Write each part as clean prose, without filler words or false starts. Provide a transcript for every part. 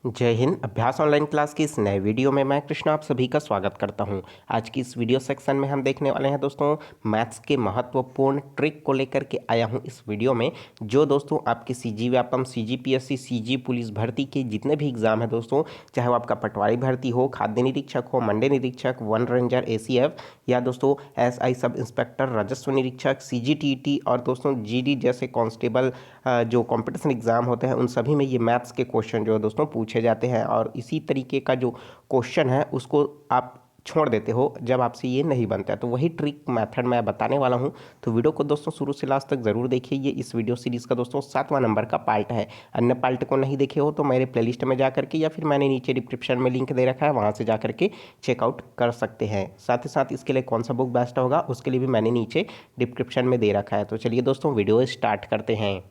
जय हिंद। अभ्यास online class की इस नए वीडियो में मैं कृष्णा आप सभी का स्वागत करता हूं। आज की इस वीडियो सेक्शन में हम देखने वाले हैं दोस्तों मैथ्स के महत्वपूर्ण ट्रिक को लेकर के आया हूं इस वीडियो में। जो दोस्तों आपके CG Vyapam, CG PSC, CG police भर्ती के जितने भी एग्जाम है दोस्तों, चाहे वो आपका पटवारी भर्ती हो, खाद्य निरीक्षक हो, मंडी निरीक्षक, वन रेंजर, एसीएफ या दोस्तों एसआई सब इंस्पेक्टर, राजस्व निरीक्षक, सीजीटीटी और दोस्तों जीडी जैसे कांस्टेबल जो कंपटीशन एग्जाम होते हैं उन सभी में ये मैथ्स के क्वेश्चन जो है दोस्तों पूछे जाते हैं। और इसी तरीके का जो क्वेश्चन है उसको आप छोड़ देते हो जब आपसे ये नहीं बनता है, तो वही ट्रिक मेथड मैं बताने वाला हूँ। तो वीडियो को दोस्तों शुरू से लास्ट तक जरूर देखिए। ये इस वीडियो सीरीज का दोस्तों 7वां नंबर का पार्ट है। अन्य पार्ट को नहीं देखे हो तो मेरे प्लेलिस्ट में जा करके या फिर मैंने नीचे डिस्क्रिप्शन में लिंक दे रखा है, वहाँ से जा करके चेकआउट कर सकते हैं। साथ ही साथ इसके लिए कौन सा बुक बेस्ट होगा उसके लिए भी मैंने नीचे डिस्क्रिप्शन में दे रखा है। तो चलिए दोस्तों वीडियो स्टार्ट करते हैं।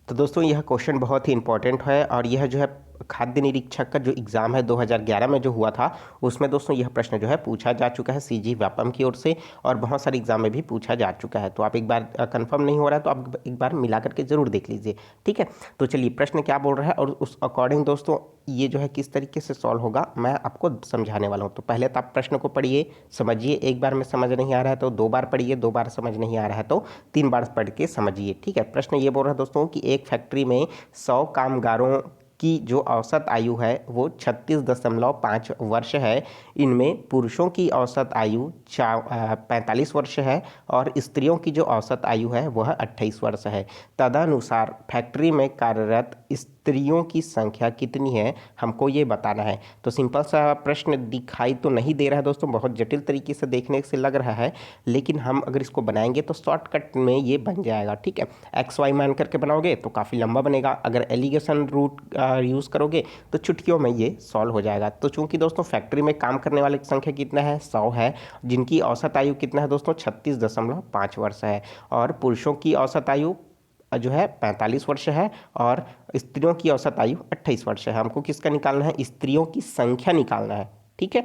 तो दोस्तों यह क्वेश्चन बहुत ही इंपॉर्टेंट है और यह जो है खाद्य निरीक्षक का जो एग्ज़ाम है 2011 में जो हुआ था उसमें दोस्तों यह प्रश्न जो है पूछा जा चुका है सीजी व्यापम की ओर से, और बहुत सारे एग्जाम में भी पूछा जा चुका है। तो आप एक बार कंफर्म नहीं हो रहा है तो आप एक बार मिला करके जरूर देख लीजिए, ठीक है। तो चलिए प्रश्न क्या बोल रहा है और उस अकॉर्डिंग दोस्तों ये जो है किस तरीके से सॉल्व होगा मैं आपको समझाने वाला हूँ। तो पहले तो आप प्रश्न को पढ़िए, समझिए। एक बार में समझ नहीं आ रहा है तो 2 बार पढ़िए, 2 बार समझ नहीं आ रहा है तो 3 बार पढ़ के समझिए, ठीक है। प्रश्न ये बोल रहा है दोस्तों कि एक फैक्ट्री में 100 कामगारों की जो औसत आयु है वो 36.5 वर्ष है। इनमें पुरुषों की औसत आयु 45 वर्ष है और स्त्रियों की जो औसत आयु है वह 28 वर्ष है। तदनुसार फैक्ट्री में कार्यरत स्त्रियों की संख्या कितनी है, हमको ये बताना है। तो सिंपल सा प्रश्न दिखाई तो नहीं दे रहा है दोस्तों, बहुत जटिल तरीके से देखने से लग रहा है, लेकिन हम अगर इसको बनाएंगे तो शॉर्टकट में ये बन जाएगा, ठीक है। एक्स वाई मान करके बनाओगे तो काफ़ी लंबा बनेगा, अगर एलिगेशन रूट यूज़ करोगे तो चुटकियों में ये सॉल्व हो जाएगा। तो चूंकि दोस्तों फैक्ट्री में काम करने वाले की संख्या कितना है, 100 है, जिनकी औसत आयु कितना है दोस्तों 36.5 वर्ष है, और पुरुषों की औसत आयु जो है 45 वर्ष है और स्त्रियों की औसत आयु 28 वर्ष है। हमको किसका निकालना है, स्त्रियों की संख्या निकालना है, ठीक है।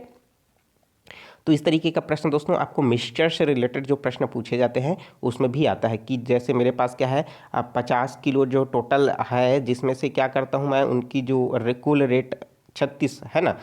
तो इस तरीके का प्रश्न दोस्तों आपको मिक्सचर से रिलेटेड जो प्रश्न पूछे जाते हैं उसमें भी आता है कि जैसे मेरे पास क्या है 50 किलो जो टोटल है, जिसमें से क्या करता हूँ मैं, उनकी जो कुल रेट 36 है ना,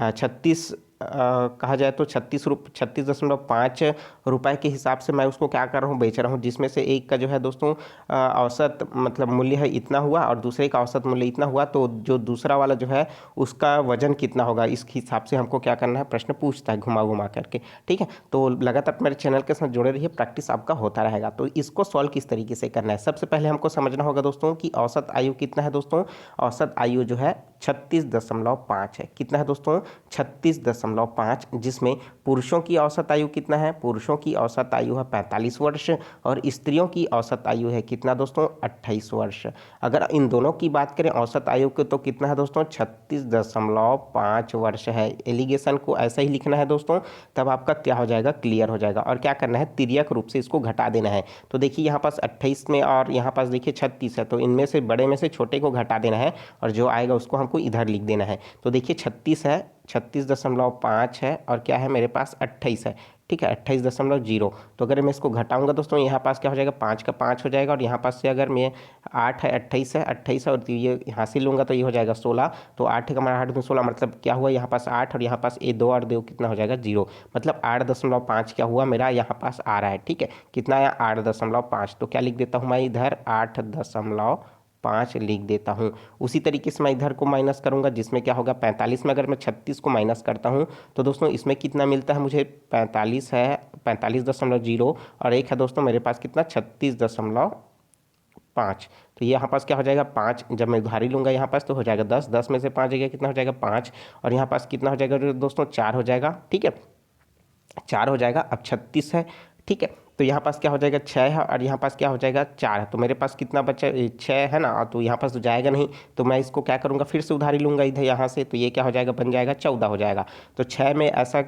36 कहा जाए तो 36.5 रुपये के हिसाब से मैं उसको क्या कर रहा हूँ, बेच रहा हूँ, जिसमें से एक का जो है दोस्तों औसत मतलब मूल्य है इतना हुआ और दूसरे का औसत मूल्य इतना हुआ, तो जो दूसरा वाला जो है उसका वजन कितना होगा, इस हिसाब से हमको क्या करना है, प्रश्न पूछता है घुमा घुमा करके, ठीक है। तो लगातार मेरे चैनल के साथ जुड़े रहिए, प्रैक्टिस आपका होता रहेगा। तो इसको सॉल्व किस तरीके से करना है, सबसे पहले हमको समझना होगा दोस्तों कि औसत आयु कितना है दोस्तों। औसत आयु जो है 36.5 है। कितना है दोस्तों, 36.5, जिसमें पुरुषों की औसत आयु कितना है, पुरुषों की औसत आयु है 45 वर्ष और स्त्रियों की औसत आयु है कितना दोस्तों, 28 वर्ष। अगर इन दोनों की बात करें औसत आयु के तो कितना है दोस्तों, 36.5 वर्ष है। एलिगेशन को ऐसा ही लिखना है दोस्तों, तब आपका क्या हो जाएगा, क्लियर हो जाएगा। और क्या करना है, तिर्यक रूप से इसको घटा देना है। तो देखिए यहाँ पास 28 में और यहाँ पास देखिए 36 है, तो इनमें से बड़े में से छोटे को घटा देना है और जो आएगा उसको हमको इधर लिख देना है। तो देखिए 36 है, 36.5 है और क्या है मेरे पास 28 है, ठीक है, 28.0। तो अगर मैं इसको घटाऊंगा दोस्तों यहाँ पास क्या हो जाएगा, 5 का 5 हो जाएगा और यहाँ पास से अगर मैं 8 है, 28 है, 28 है और ये यहाँ से लूँगा तो ये हो जाएगा 16। तो 8 का 8 में 16 मतलब क्या हुआ, यहाँ पास 8 और यहाँ पास ये 2 और 2 कितना हो जाएगा, 0। मतलब 8.5 क्या हुआ मेरा यहाँ पास आ रहा है, ठीक है। कितना आया, 8.5। तो क्या लिख देता हूँ मैं इधर, 8.5 लिख देता हूँ। उसी तरीके से मैं इधर को माइनस करूँगा, जिसमें क्या होगा 45 में अगर मैं 36 को माइनस करता हूँ तो दोस्तों इसमें कितना मिलता है मुझे, 45 है, 45.0 और एक है दोस्तों मेरे पास कितना 36.5। तो ये यहाँ पास क्या हो जाएगा 5, जब मैं उधारी लूँगा यहाँ पास तो हो जाएगा 10, 10 में से 5 गया कितना हो जाएगा 5, और यहाँ पास कितना हो जाएगा दोस्तों 4 हो जाएगा, ठीक है, 4 हो जाएगा। अब 36 है, ठीक है। तो यहाँ पास क्या हो जाएगा 6 है और यहाँ पास क्या हो जाएगा 4 है। तो मेरे पास कितना बचा 6 है ना, तो यहाँ पास तो जाएगा नहीं, तो मैं इसको क्या करूँगा फिर से उधारी लूँगा इधर यहाँ से, तो ये क्या हो जाएगा बन जाएगा 14 हो जाएगा। तो 6 में ऐसा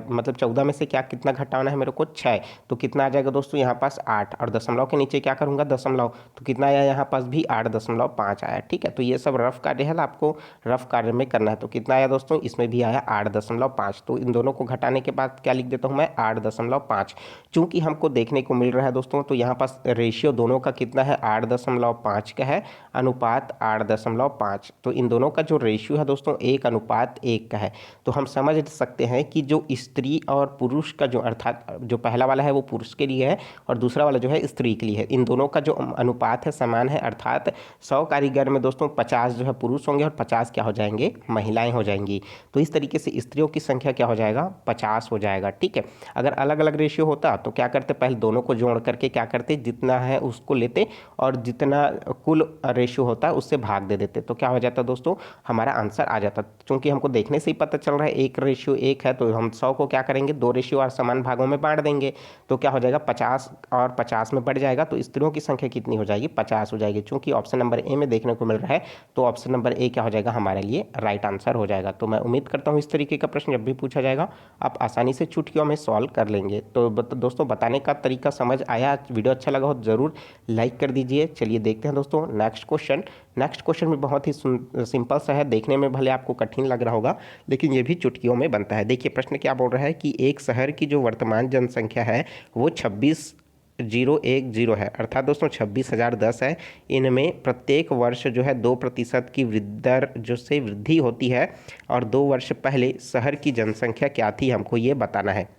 मतलब 14 में से क्या कितना घटाना है मेरे को 6, तो कितना आ जाएगा दोस्तों यहाँ पास 8, और दशमलव के नीचे क्या करूँगा दशमलव, तो कितना आया यहाँ पास भी 8.5 आया। ठीक है, तो ये सब रफ कार्य है, आपको रफ कार्य में करना है। तो कितना आया दोस्तों, इसमें भी आया 8.5, तो इन दोनों को घटाने के बाद क्या लिख देता हूँ मैं 8.5। चूंकि हमको देखने को मिल रहा है दोस्तों, तो यहाँ पास रेशियो दोनों का कितना है 8.5 का है, अनुपात 8.5। तो इन दोनों का जो रेशियो है दोस्तों 1:1 का है। तो हम समझ सकते हैं कि जो स्त्री और पुरुष का जो, अर्थात जो पहला वाला है वो पुरुष के लिए है और दूसरा वाला जो है स्त्री के लिए है, इन दोनों का जो अनुपात है समान है, अर्थात 100 कारीगर में दोस्तों 50 जो है पुरुष होंगे और 50 क्या हो जाएंगे महिलाएं हो जाएंगी। तो इस तरीके से स्त्रियों की संख्या क्या हो जाएगा 50 हो जाएगा। ठीक है, अगर अलग अलग रेशियो होता तो क्या करते, पहले दोनों को जोड़ करके क्या करते, जितना है उसको लेते और जितना कुल रेशियो होता है उससे भाग दे देते, तो क्या हो जाता दोस्तों हमारा आंसर आ जाता। क्योंकि हमको देखने से ही पता चल रहा है 1:1 है, तो हम 100 को क्या करेंगे 2 रेशियो और समान भागों में बांट देंगे, तो क्या हो जाएगा 50 और 50 में बढ़ जाएगा, तो स्त्रियों की संख्या कितनी हो जाएगी 50 हो जाएगी। चूंकि ऑप्शन नंबर ए में देखने को मिल रहा है, तो ऑप्शन नंबर ए क्या हो जाएगा हमारे लिए राइट आंसर हो जाएगा। तो मैं उम्मीद करता हूँ इस तरीके का प्रश्न जब भी पूछा जाएगा आप आसानी से चुटकियों में सॉल्व कर लेंगे। तो दोस्तों बताने का तरीका समझ आया, वीडियो अच्छा लगा हो जरूर लाइक कर दीजिए। चलिए देखते हैं दोस्तों नेक्स्ट क्वेश्चन। नेक्स्ट क्वेश्चन भी बहुत ही सिंपल सा है, देखने में भले आपको कठिन लग रहा होगा लेकिन ये भी चुटकियों में बनता है। देखिए प्रश्न क्या बोल रहा है कि एक शहर की जो वर्तमान जनसंख्या है वो 26,010 है, अर्थात दोस्तों 26,010 है। इनमें प्रत्येक वर्ष जो है 2% की दर जो से वृद्धि होती है और 2 वर्ष पहले शहर की जनसंख्या क्या थी हमको ये बताना है।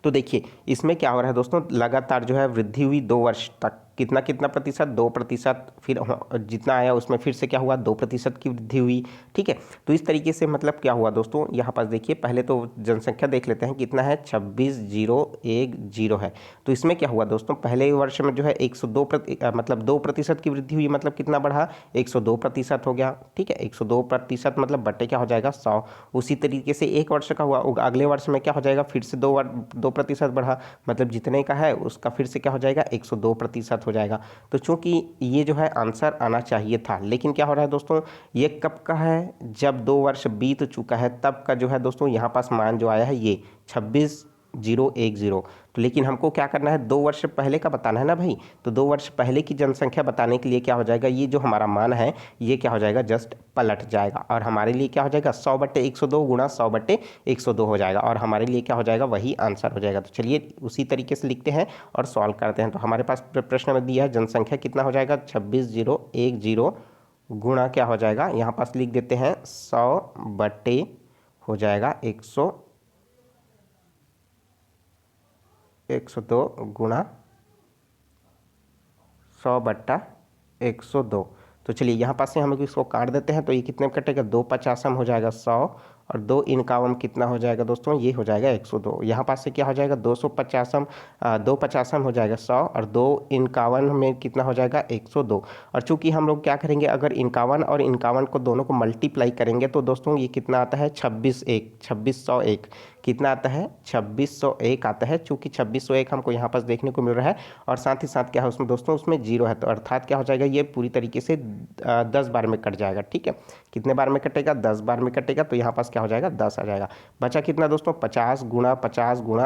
तो देखिए इसमें क्या हो रहा है दोस्तों, लगातार जो है वृद्धि हुई 2 वर्ष तक, कितना कितना प्रतिशत 2%, फिर जितना आया उसमें फिर से क्या हुआ 2% की वृद्धि हुई। ठीक है, तो इस तरीके से मतलब क्या हुआ दोस्तों, यहाँ पास देखिए पहले तो जनसंख्या देख लेते हैं कितना है 26,010 है। तो इसमें क्या हुआ दोस्तों, पहले वर्ष में जो है 102 मतलब 2% की वृद्धि हुई, मतलब कितना बढ़ा 102% हो गया। ठीक है, 102% मतलब बट्टे क्या हो जाएगा 100। उसी तरीके से एक वर्ष का हुआ, अगले वर्ष में क्या हो जाएगा फिर से 2% बढ़ा, मतलब जितने का है उसका फिर से क्या हो जाएगा 102% हो जाएगा। तो चूंकि ये जो है आंसर आना चाहिए था, लेकिन क्या हो रहा है दोस्तों ये कब का है, जब 2 वर्ष बीत चुका है तब का जो है दोस्तों यहाँ पास मान जो आया है ये 26,010। तो लेकिन हमको क्या करना है 2 वर्ष पहले का बताना है ना भाई, तो 2 वर्ष पहले की जनसंख्या बताने के लिए क्या हो जाएगा, ये जो हमारा मान है ये क्या हो जाएगा जस्ट पलट जाएगा और हमारे लिए क्या हो जाएगा 100/102 गुणा 100/102 हो जाएगा और हमारे लिए क्या हो जाएगा वही आंसर हो जाएगा। तो चलिए उसी तरीके से लिखते हैं और सॉल्व करते हैं। तो हमारे पास प्रश्न में दिया है जनसंख्या कितना हो जाएगा 26,010 गुणा क्या हो जाएगा, यहाँ पास लिख देते हैं 100/102 हो जाएगा 102 गुणा 100/102। तो चलिए यहाँ पास से हम इसको काट देते हैं, तो ये कितने में कटेगा 2 हो जाएगा 100 और 2 कितना हो जाएगा दोस्तों ये हो जाएगा 102। यहाँ पास से क्या हो जाएगा 2 हो जाएगा 100 और 2 में कितना हो जाएगा 102। और चूंकि हम लोग क्या करेंगे अगर 51 और 51 को दोनों को मल्टीप्लाई करेंगे तो दोस्तों ये कितना आता है 2601 कितना आता है 2601 आता है। चूंकि 2601 हमको यहाँ पास देखने को मिल रहा है और साथ ही साथ क्या है उसमें दोस्तों उसमें 0 है, तो अर्थात क्या हो जाएगा ये पूरी तरीके से 10 बार में कट जाएगा। ठीक है, कितने बार में कटेगा 10 बार में कटेगा, तो यहाँ पास क्या हो जाएगा 10 आ जाएगा। बचा कितना दोस्तों 50 गुणा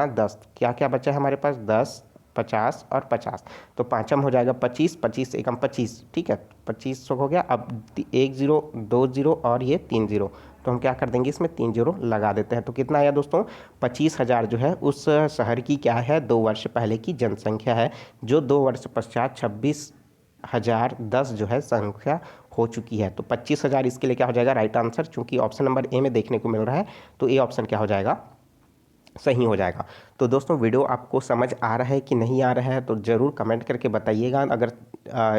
10, क्या क्या बचा है हमारे पास 10, 50 और 50, तो पाँचम हो जाएगा 25, 25 एकम 25। ठीक है 25 हो गया। अब 1 0 2 0 और ये 3 0, तो हम क्या कर देंगे इसमें 3 0 लगा देते हैं। तो कितना आया दोस्तों 25,000 जो है उस शहर की क्या है 2 वर्ष पहले की जनसंख्या है, जो 2 वर्ष पश्चात 26,010 जो है संख्या हो चुकी है। तो 25,000 इसके लिए क्या हो जाएगा राइट आंसर। चूंकि ऑप्शन नंबर ए में देखने को मिल रहा है तो ए ऑप्शन क्या हो जाएगा सही हो जाएगा। तो दोस्तों वीडियो आपको समझ आ रहा है कि नहीं आ रहा है तो ज़रूर कमेंट करके बताइएगा। अगर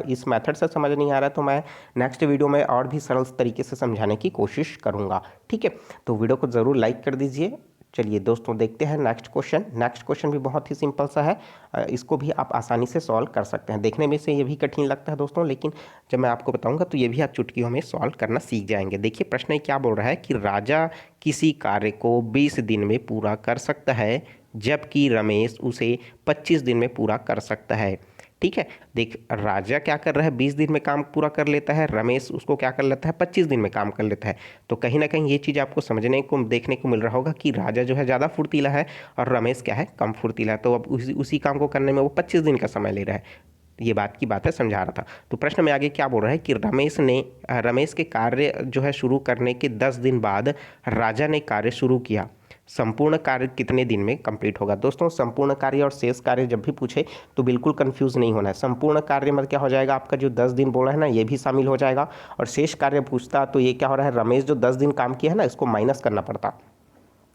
इस मेथड से समझ नहीं आ रहा है तो मैं नेक्स्ट वीडियो में और भी सरल तरीके से समझाने की कोशिश करूँगा। ठीक है, तो वीडियो को ज़रूर लाइक कर दीजिए। चलिए दोस्तों देखते हैं नेक्स्ट क्वेश्चन। नेक्स्ट क्वेश्चन भी बहुत ही सिंपल सा है, इसको भी आप आसानी से सॉल्व कर सकते हैं। देखने में से ये भी कठिन लगता है दोस्तों, लेकिन जब मैं आपको बताऊंगा तो ये भी आप चुटकियों में सॉल्व करना सीख जाएंगे। देखिए प्रश्न क्या बोल रहा है कि राजा किसी कार्य को 20 दिन में पूरा कर सकता है जबकि रमेश उसे 25 दिन में पूरा कर सकता है। ठीक है, देख राजा क्या कर रहा है, 20 दिन में काम पूरा कर लेता है, रमेश उसको क्या कर लेता है, 25 दिन में काम कर लेता है। तो कहीं ना कहीं ये चीज़ आपको समझने को देखने को मिल रहा होगा कि राजा जो है ज़्यादा फुर्तीला है और रमेश क्या है, कम फुर्तीला है। तो अब उसी काम को करने में वो 25 दिन का समय ले रहा है। ये बात है, समझा रहा था। तो प्रश्न में आगे क्या बोल रहा है कि रमेश के कार्य जो है शुरू करने के 10 दिन बाद राजा ने कार्य शुरू किया। संपूर्ण कार्य कितने दिन में कंप्लीट होगा। दोस्तों संपूर्ण कार्य और शेष कार्य जब भी पूछे तो बिल्कुल कंफ्यूज नहीं होना है। संपूर्ण कार्य मतलब क्या हो जाएगा, आपका जो 10 दिन बोला है ना, ये भी शामिल हो जाएगा। और शेष कार्य पूछता तो ये क्या हो रहा है, रमेश जो 10 दिन काम किया है ना, इसको माइनस करना पड़ता।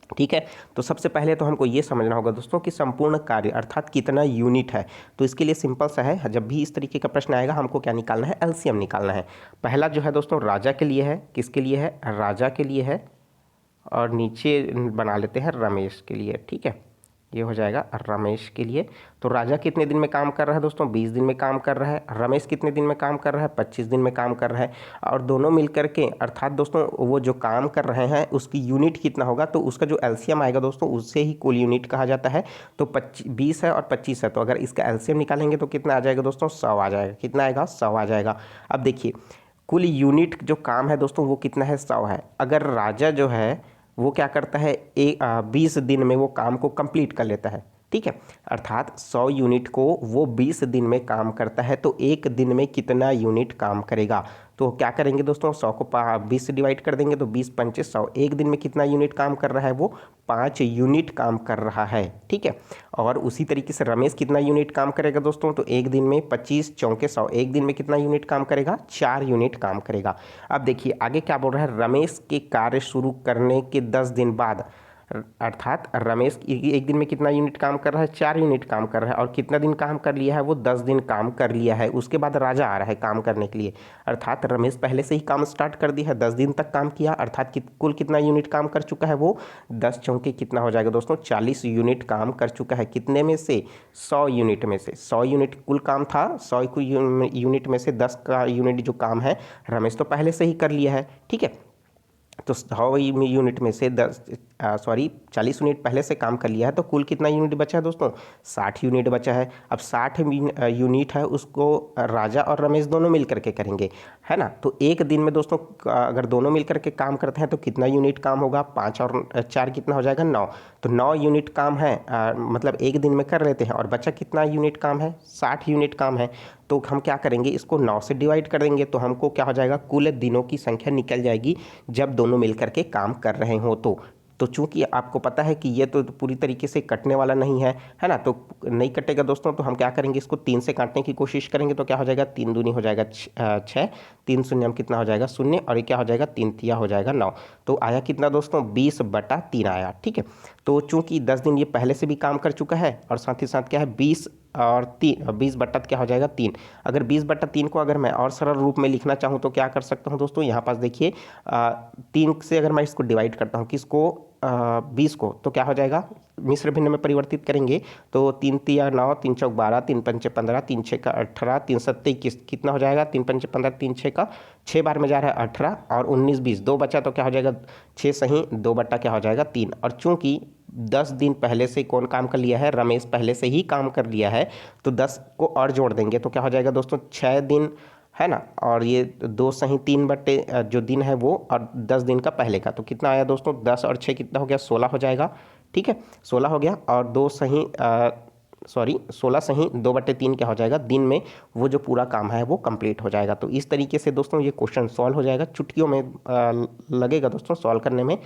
ठीक है, तो सबसे पहले तो हमको ये समझना होगा दोस्तों कि संपूर्ण कार्य अर्थात कितना यूनिट है। तो इसके लिए सिंपल सा है, जब भी इस तरीके का प्रश्न आएगा हमको क्या निकालना है, एलसीएम निकालना है। पहला जो है दोस्तों राजा के लिए है, किसके लिए है, राजा के लिए है, और नीचे बना लेते हैं रमेश के लिए। ठीक है, ये हो जाएगा रमेश के लिए। तो राजा कितने दिन में काम कर रहा है दोस्तों, 20 दिन में काम कर रहा है। रमेश कितने दिन में काम कर रहा है, 25 दिन में काम कर रहा है। और दोनों मिलकर के अर्थात दोस्तों वो जो काम कर रहे हैं उसकी यूनिट कितना होगा, तो उसका जो एलसीएम आएगा दोस्तों उससे ही कुल यूनिट कहा जाता है। तो 20 है और 25 है, तो अगर इसका एलसीएम निकालेंगे तो कितना आ जाएगा दोस्तों, 100 आ जाएगा। कितना आएगा, 100 आ जाएगा। अब देखिए कुल यूनिट जो काम है दोस्तों वो कितना है, 100 है। अगर राजा जो है वो क्या करता है, 20 दिन में वो काम को कंप्लीट कर लेता है। ठीक है, अर्थात 100 यूनिट को वो 20 दिन में काम करता है। तो एक दिन में कितना यूनिट काम करेगा, तो क्या करेंगे दोस्तों, 100 को 20 से डिवाइड कर देंगे तो 20 पंचे 100। एक दिन में कितना यूनिट काम कर रहा है, वो 5 यूनिट काम कर रहा है। ठीक है, और उसी तरीके से रमेश कितना यूनिट काम करेगा दोस्तों, तो एक दिन में 25 चौके 100, एक दिन में कितना यूनिट काम करेगा, 4 यूनिट काम करेगा। अब देखिए आगे क्या बोल रहा है, रमेश के कार्य शुरू करने के 10 दिन बाद अर्थात रमेश एक दिन में कितना यूनिट काम कर रहा है, 4 यूनिट काम कर रहा है। और कितना दिन काम कर लिया है, वो 10 दिन काम कर लिया है। उसके बाद राजा आ रहा है काम करने के लिए, अर्थात रमेश पहले से ही काम स्टार्ट कर दिया है, 10 दिन तक काम किया, अर्थात कुल कितना यूनिट काम कर चुका है, वो 10 चौके कितना हो जाएगा दोस्तों, 40 यूनिट काम कर चुका है। कितने में से, 100 यूनिट में से। 100 यूनिट कुल काम था, 100 यूनिट में से 10 का यूनिट जो काम है रमेश तो पहले से ही कर लिया है। ठीक है, तो 100 यूनिट में से 40 यूनिट पहले से काम कर लिया है। तो कुल कितना यूनिट बचा है दोस्तों, 60 यूनिट बचा है। अब 60 यूनिट है उसको राजा और रमेश दोनों मिल करके करेंगे, है ना। तो एक दिन में दोस्तों अगर दोनों मिल करके काम करते हैं तो कितना यूनिट काम होगा, 5 और 4 कितना हो जाएगा, 9। तो 9 यूनिट काम है, मतलब एक दिन में कर लेते हैं। और बचा कितना यूनिट काम है, 60 यूनिट काम है। तो हम क्या करेंगे, इसको 9 से डिवाइड कर देंगे तो हमको क्या हो जाएगा, कुल दिनों की संख्या निकल जाएगी जब दोनों मिलकर के काम कर रहे हो। तो चूंकि आपको पता है कि ये तो पूरी तरीके से कटने वाला नहीं है ना, तो नहीं कटेगा दोस्तों। तो हम क्या करेंगे, इसको 3 से काटने की कोशिश करेंगे तो क्या हो जाएगा, 3 दूनी हो जाएगा 6, 3 शून्य हम कितना हो जाएगा 0, और ये क्या हो जाएगा 3 तिया हो जाएगा 9। तो आया कितना दोस्तों, 20/3 आया। ठीक है, तो चूंकि 10 दिन ये पहले से भी काम कर चुका है और साथ ही साथ क्या है 20 और 3, 20 बट्टा क्या हो जाएगा 3। अगर 20/3 को अगर मैं और सरल रूप में लिखना चाहूँ तो क्या कर सकता हूँ दोस्तों, यहाँ पास देखिए 3 से अगर मैं इसको डिवाइड करता हूँ किसको, 20 को, तो क्या हो जाएगा, मिश्र भिन्न में परिवर्तित करेंगे तो 3 तिया 9, 3 चौक 12, 3 पंचे 15, 3 छः का 18, 3 सत्ते 21, कितना हो जाएगा, 3 पंचे 15, 3 छः का 6 बार में जा रहा है 18, और 19 20 2 बचा तो क्या हो जाएगा 6 सही 2 बट्टा क्या हो जाएगा 3। और चूंकि 10 दिन पहले से कौन काम कर लिया है, रमेश पहले से ही काम कर लिया है, तो 10 को और जोड़ देंगे तो क्या हो जाएगा दोस्तों 6 दिन, है ना। और ये 2 सही 3 बट्टे जो दिन है वो, और 10 दिन का पहले का, तो कितना आया दोस्तों 10 और 6 कितना हो गया 16 हो जाएगा। ठीक है, 16 हो गया। और 2 सही 16 सही 2/3 क्या हो जाएगा, दिन में वो जो पूरा काम है वो कंप्लीट हो जाएगा। तो इस तरीके से दोस्तों ये क्वेश्चन सॉल्व हो जाएगा। चुटकियों में लगेगा दोस्तों, सॉल्व करने में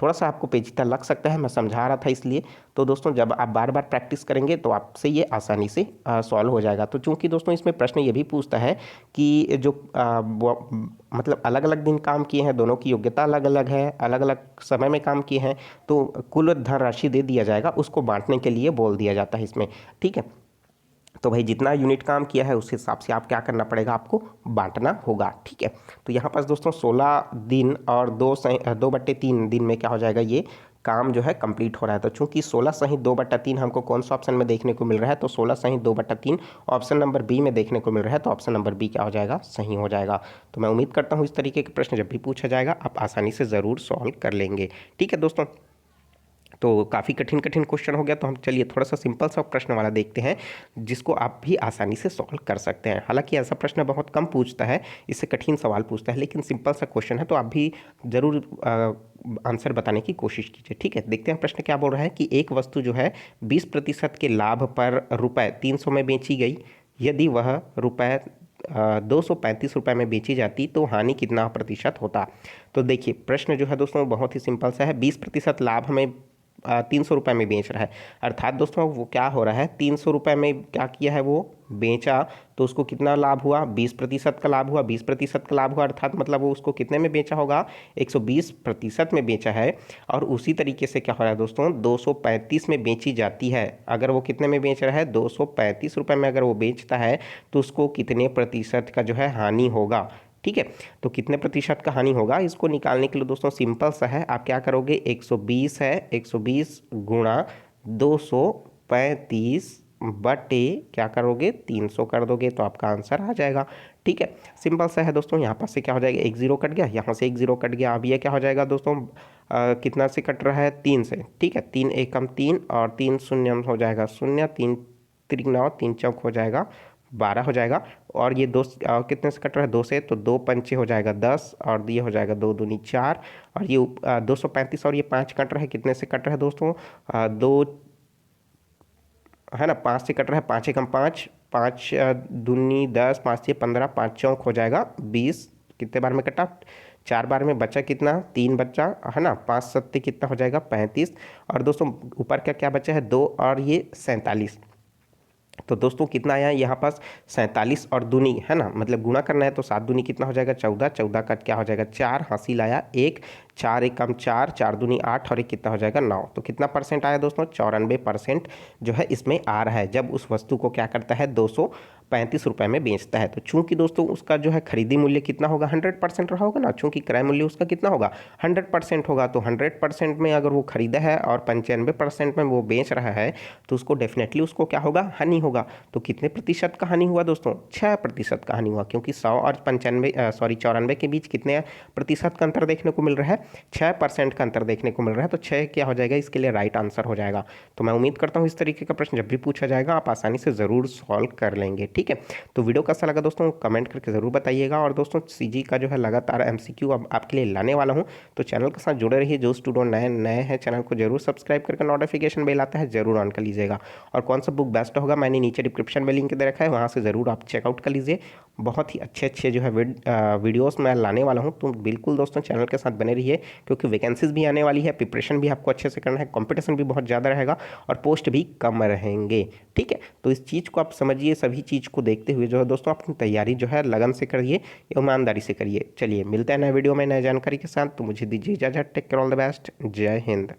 थोड़ा सा आपको पेचीदा लग सकता है, मैं समझा रहा था इसलिए। तो दोस्तों जब आप बार बार प्रैक्टिस करेंगे तो आपसे ये आसानी से सॉल्व हो जाएगा। तो चूंकि दोस्तों इसमें प्रश्न ये भी पूछता है कि जो मतलब अलग अलग दिन काम किए हैं, दोनों की योग्यता अलग अलग है, अलग अलग समय में काम किए हैं, तो कुल धनराशि दे दिया जाएगा, उसको बांटने के लिए बोल दिया जाता है इसमें। ठीक है, तो भाई जितना यूनिट काम किया है उस हिसाब से आप क्या करना पड़ेगा, आपको बांटना होगा। ठीक है, तो यहाँ पास दोस्तों 16 दिन और 2/3 दिन में क्या हो जाएगा, ये काम जो है कंप्लीट हो रहा है। तो चूंकि 16 सही 2/3 हमको कौन सा ऑप्शन में देखने को मिल रहा है, तो 16 सही 2/3 ऑप्शन नंबर बी में देखने को मिल रहा है। तो ऑप्शन नंबर बी क्या हो जाएगा, सही हो जाएगा। तो मैं उम्मीद करता हूँ इस तरीके के प्रश्न जब भी पूछा जाएगा आप आसानी से ज़रूर सॉल्व कर लेंगे। ठीक है दोस्तों, तो काफ़ी कठिन कठिन क्वेश्चन हो गया, तो हम चलिए थोड़ा सा सिंपल सा प्रश्न वाला देखते हैं जिसको आप भी आसानी से सॉल्व कर सकते हैं। हालांकि ऐसा प्रश्न बहुत कम पूछता है, इससे कठिन सवाल पूछता है, लेकिन सिंपल सा क्वेश्चन है तो आप भी ज़रूर आंसर बताने की कोशिश कीजिए। ठीक है, देखते हैं प्रश्न क्या बोल रहा है कि एक वस्तु जो है 20% के लाभ पर रुपये 300 में बेची गई, यदि वह रुपये 235 रुपये में बेची जाती तो हानि कितना प्रतिशत होता। तो देखिए प्रश्न जो है दोस्तों बहुत ही सिंपल सा है। 20% लाभ हमें 300 रुपये में बेच रहा है, अर्थात दोस्तों वो क्या हो रहा है 300 रुपये में क्या किया है वो बेचा, तो उसको कितना लाभ हुआ 20% का लाभ हुआ। 20% का लाभ हुआ अर्थात मतलब वो उसको कितने में बेचा होगा 120% में बेचा है। और उसी तरीके से क्या हो रहा है दोस्तों 235 में बेची जाती है, अगर वो कितने में बेच रहा है 235 रुपये में अगर वो बेचता है तो उसको कितने प्रतिशत का जो है हानि होगा। ठीक है, तो कितने प्रतिशत का हानि होगा इसको निकालने के लिए दोस्तों सिंपल सा है, आप क्या करोगे 120 है, 120 गुणा 235 बटे क्या करोगे 300 कर दोगे तो आपका आंसर आ जाएगा। ठीक है, सिंपल सा है दोस्तों। यहाँ पास से क्या हो जाएगा 1 0 कट गया, यहाँ से 1 0 कट गया। अब ये क्या हो जाएगा दोस्तों कितना से कट रहा है 3 से। ठीक है, 3 एकम 3 और 3 शून्य हो जाएगा 0, 3 3 9, 3 चौक हो जाएगा 12 हो जाएगा। और ये दो कितने से कट रहा है 2 से, तो 2 पंचे हो जाएगा 10 और ये हो जाएगा 2 दूनी 4 और ये 235 और ये 5 कट रहा है, कितने से कट रहा है दोस्तों 2 है ना 5 से कट रहा है, 5 एकम 5, 5 दूनी 10, 5 से 15, 5 चौक हो जाएगा 20। कितने बार में कटा 4 बार में, बचा कितना 3 बचा है ना, 5 सत्ते कितना हो जाएगा 35। और दोस्तों ऊपर का क्या बचा है 2 और ये 47। तो दोस्तों कितना आया यहाँ पास 47 और दूनी है ना, मतलब गुणा करना है तो 7 दूनी कितना हो जाएगा 14, 14 का क्या हो जाएगा 4, हासिल आया 1, 4 एकम 4, 4 दूनी 8 और एक कितना हो जाएगा 9। तो कितना परसेंट आया दोस्तों 94% जो है इसमें आ रहा है जब उस वस्तु को क्या करता है 235 रुपये में बेचता है। तो चूंकि दोस्तों उसका जो है खरीदी मूल्य कितना होगा 100% रहा होगा ना, चूंकि क्रय मूल्य उसका कितना होगा 100% होगा, तो 100% में अगर वो खरीदा है और 95% में वो बेच रहा है तो उसको डेफिनेटली उसको क्या होगा हानि होगा। तो कितने प्रतिशत का हानि हुआ दोस्तों 6% का हानि हुआ, क्योंकि 100 और 94 के बीच कितने प्रतिशत का अंतर देखने को मिल रहा है 6% का अंतर देखने को मिल रहा है। तो 6 क्या हो जाएगा इसके लिए राइट आंसर हो जाएगा। तो मैं उम्मीद करता हूँ इस तरीके का प्रश्न जब भी पूछा जाएगा आप आसानी से ज़रूर सॉल्व कर लेंगे। ठीक है, तो वीडियो कैसा लगा दोस्तों कमेंट करके ज़रूर बताइएगा। और दोस्तों सीजी का जो है लगातार MCQ अब आपके लिए लाने वाला हूँ, तो चैनल के साथ जुड़े रहिए। जो स्टूडेंट नए हैं चैनल को जरूर सब्सक्राइब करके नोटिफिकेशन बेल आता है जरूर ऑन कर लीजिएगा। और कौन सा बुक बेस्ट होगा मैंने नीचे डिस्क्रिप्शन में लिंक दे रखा है, वहाँ से ज़रूर आप चेकआउट कर लीजिए। बहुत ही अच्छे जो है वीडियोस मैं लाने वाला हूँ, तो बिल्कुल दोस्तों चैनल के साथ बने रहिए, क्योंकि वैकेंसीज भी आने वाली है, प्रिपरेशन भी आपको अच्छे से करना है, कंपटीशन भी बहुत ज़्यादा रहेगा और पोस्ट भी कम रहेंगे। ठीक है, तो इस चीज़ को आप समझिए, सभी चीज़ को देखते हुए जो है दोस्तों अपनी तैयारी जो है लगन से करिए, ईमानदारी से करिए। चलिए मिलते हैं नए वीडियो में नए जानकारी के साथ, तो मुझे दीजिए इजाज़त। Take care, all the best, जय हिंद।